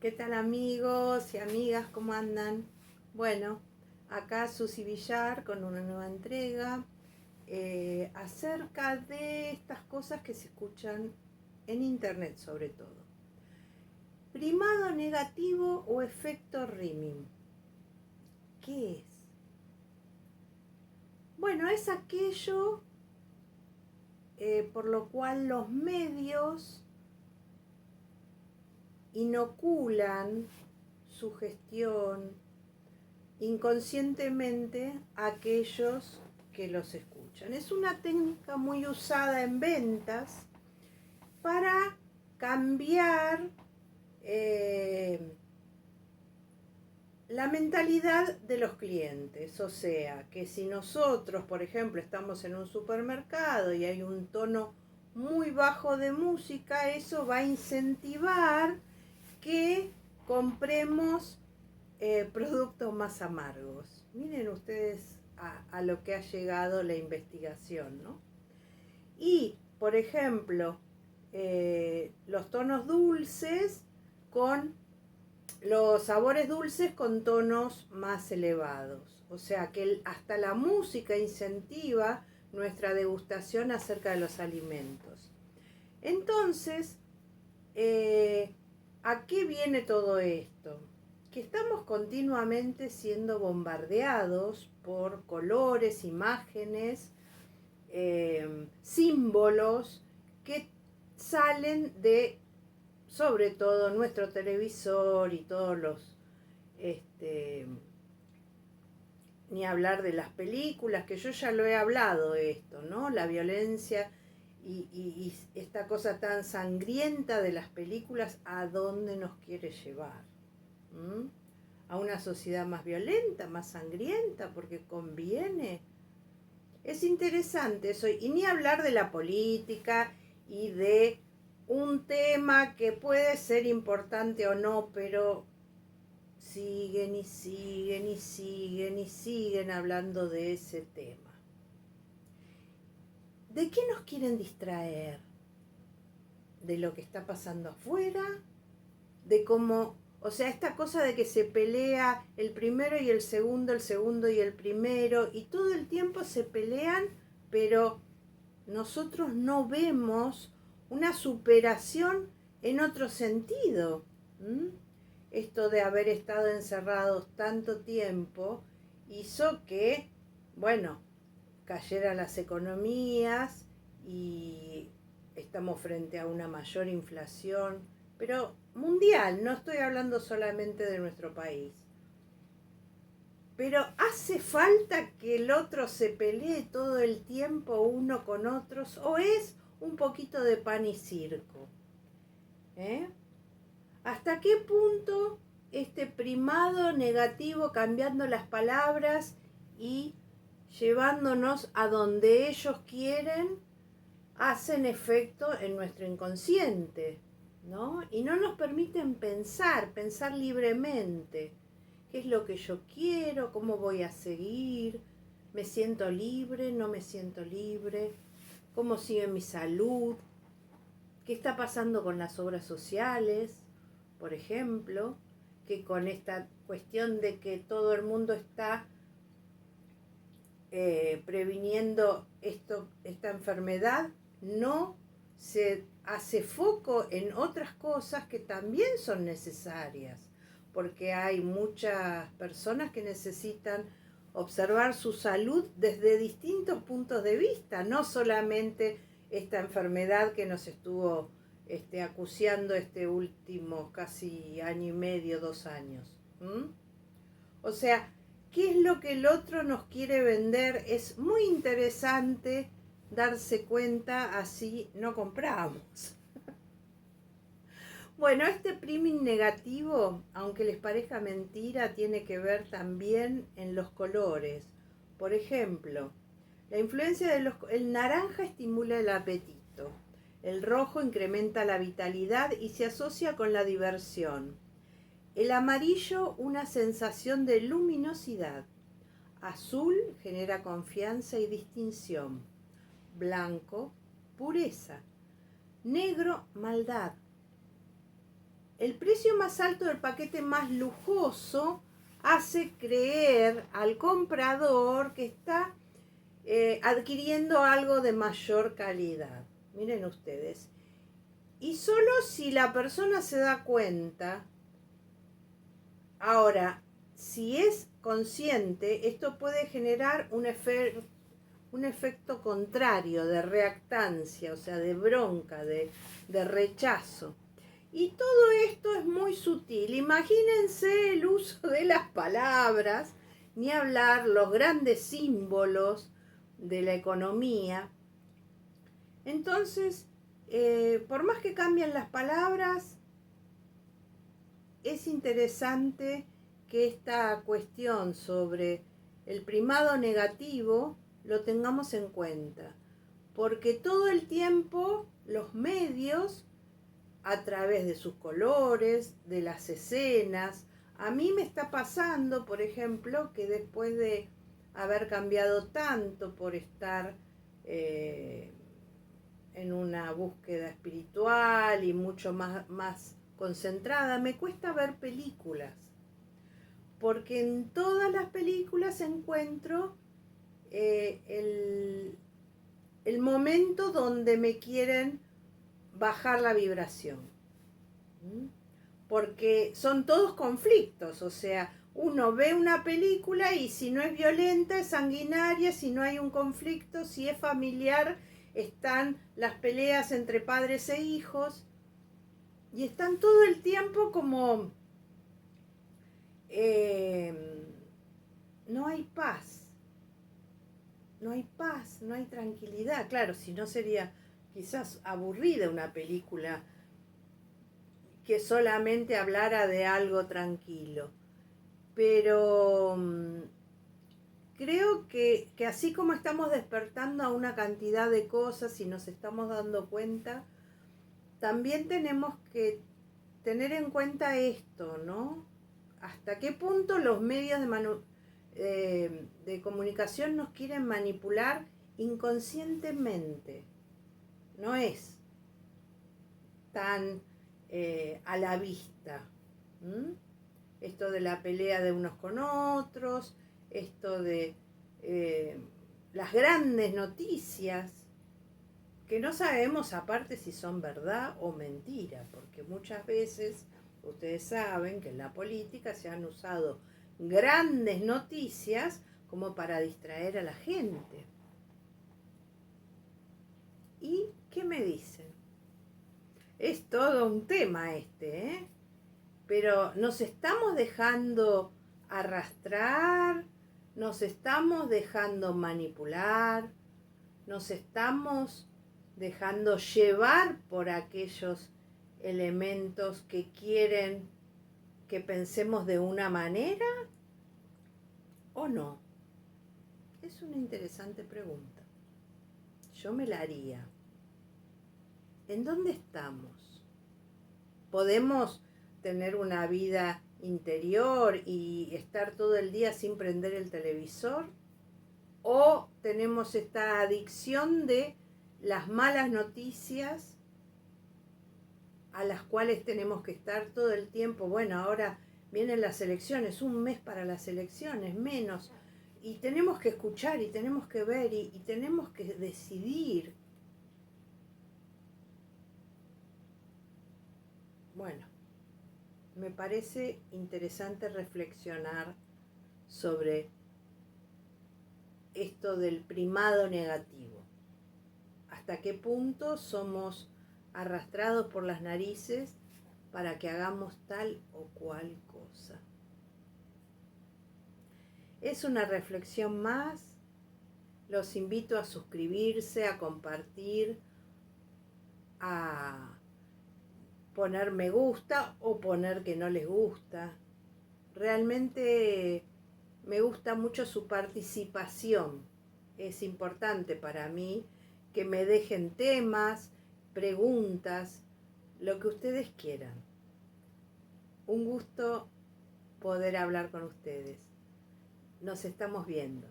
¿Qué tal amigos y amigas? ¿Cómo andan? Bueno, acá Susy Villar con una nueva entrega acerca de estas cosas que se escuchan en internet sobre todo. Primado negativo o efecto Rimming. ¿Qué es? Bueno, es aquello por lo cual los medios inoculan sugestión inconscientemente a aquellos que los escuchan. Es una técnica muy usada en ventas para cambiar la mentalidad de los clientes. O sea, que si nosotros, por ejemplo, estamos en un supermercado y hay un tono muy bajo de música, eso va a incentivar que compremos productos más amargos. Miren ustedes a lo que ha llegado la investigación, ¿no? Y, por ejemplo, los tonos dulces con los sabores dulces con tonos más elevados. O sea que hasta la música incentiva nuestra degustación acerca de los alimentos. Entonces, ¿a qué viene todo esto? Que estamos continuamente siendo bombardeados por colores, imágenes, símbolos que salen de, sobre todo, nuestro televisor y todos los, ni hablar de las películas, que yo ya lo he hablado esto, ¿no? La violencia y esta cosa tan sangrienta de las películas, ¿a dónde nos quiere llevar? ¿Mm? A una sociedad más violenta, más sangrienta, porque conviene. Es interesante eso, y ni hablar de la política y de un tema que puede ser importante o no, pero siguen y siguen y siguen y siguen hablando de ese tema. ¿De qué nos quieren distraer? ¿De lo que está pasando afuera? ¿De cómo, o sea, esta cosa de que se pelea el primero y el segundo y el primero, y todo el tiempo se pelean, pero nosotros no vemos una superación en otro sentido? Esto de haber estado encerrados tanto tiempo hizo que, bueno, cayeran las economías y estamos frente a una mayor inflación, pero mundial, no estoy hablando solamente de nuestro país. Pero hace falta que el otro se pelee todo el tiempo uno con otros, o es un poquito de pan y circo. ¿Hasta qué punto este primado negativo, cambiando las palabras y llevándonos a donde ellos quieren, hacen efecto en nuestro inconsciente, ¿no? Y no nos permiten pensar libremente. ¿Qué es lo que yo quiero? ¿Cómo voy a seguir? ¿Me siento libre? ¿No me siento libre? ¿Cómo sigue mi salud? ¿Qué está pasando con las obras sociales, por ejemplo? Que con esta cuestión de que todo el mundo está previniendo esta enfermedad, no se hace foco en otras cosas que también son necesarias, porque hay muchas personas que necesitan observar su salud desde distintos puntos de vista, no solamente esta enfermedad que nos estuvo acuciando este último casi año y medio, 2 años. O sea, ¿qué es lo que el otro nos quiere vender? Es muy interesante darse cuenta, así no compramos. Bueno, este priming negativo, aunque les parezca mentira, tiene que ver también en los colores. Por ejemplo, la influencia el naranja estimula el apetito, el rojo incrementa la vitalidad y se asocia con la diversión. El amarillo, una sensación de luminosidad. Azul genera confianza y distinción. Blanco, pureza. Negro, maldad. el precio más alto del paquete más lujoso hace creer al comprador que está adquiriendo algo de mayor calidad. Miren ustedes. Y solo si la persona se da cuenta, ahora, si es consciente, esto puede generar un efecto contrario de reactancia, o sea, de bronca, de rechazo. Y todo esto es muy sutil. Imagínense el uso de las palabras, ni hablar los grandes símbolos de la economía. Entonces, por más que cambien las palabras, es interesante que esta cuestión sobre el primado negativo lo tengamos en cuenta, porque todo el tiempo los medios, a través de sus colores, de las escenas, a mí me está pasando, por ejemplo, que después de haber cambiado tanto por estar en una búsqueda espiritual y mucho más concentrada, me cuesta ver películas, porque en todas las películas encuentro el momento donde me quieren bajar la vibración, porque son todos conflictos, o sea, uno ve una película y si no es violenta, es sanguinaria, si no hay un conflicto, si es familiar, están las peleas entre padres e hijos, y están todo el tiempo como no hay paz, no hay paz, no hay tranquilidad. Claro, si no sería quizás aburrida una película que solamente hablara de algo tranquilo. Pero creo que así como estamos despertando a una cantidad de cosas y nos estamos dando cuenta, también tenemos que tener en cuenta esto, ¿no? ¿Hasta qué punto los medios de comunicación nos quieren manipular inconscientemente? No es tan a la vista. Esto de la pelea de unos con otros, esto de las grandes noticias, que no sabemos aparte si son verdad o mentira, porque muchas veces ustedes saben que en la política se han usado grandes noticias como para distraer a la gente. ¿Y qué me dicen? Es todo un tema este, ¿eh? Pero nos estamos dejando arrastrar, nos estamos dejando manipular, nos estamos dejando llevar por aquellos elementos que quieren que pensemos de una manera o no. Es una interesante pregunta. Yo me la haría. ¿En dónde estamos? ¿Podemos tener una vida interior y estar todo el día sin prender el televisor? ¿O tenemos esta adicción de las malas noticias a las cuales tenemos que estar todo el tiempo? Bueno, ahora vienen las elecciones, un mes para las elecciones, menos, y tenemos que escuchar y tenemos que ver y tenemos que decidir. Bueno, me parece interesante reflexionar sobre esto del primado negativo. ¿Hasta qué punto somos arrastrados por las narices para que hagamos tal o cual cosa? Es una reflexión más. Los invito a suscribirse, a compartir, a poner me gusta o poner que no les gusta. Realmente me gusta mucho su participación. Es importante para mí que me dejen temas, preguntas, lo que ustedes quieran. Un gusto poder hablar con ustedes. Nos estamos viendo.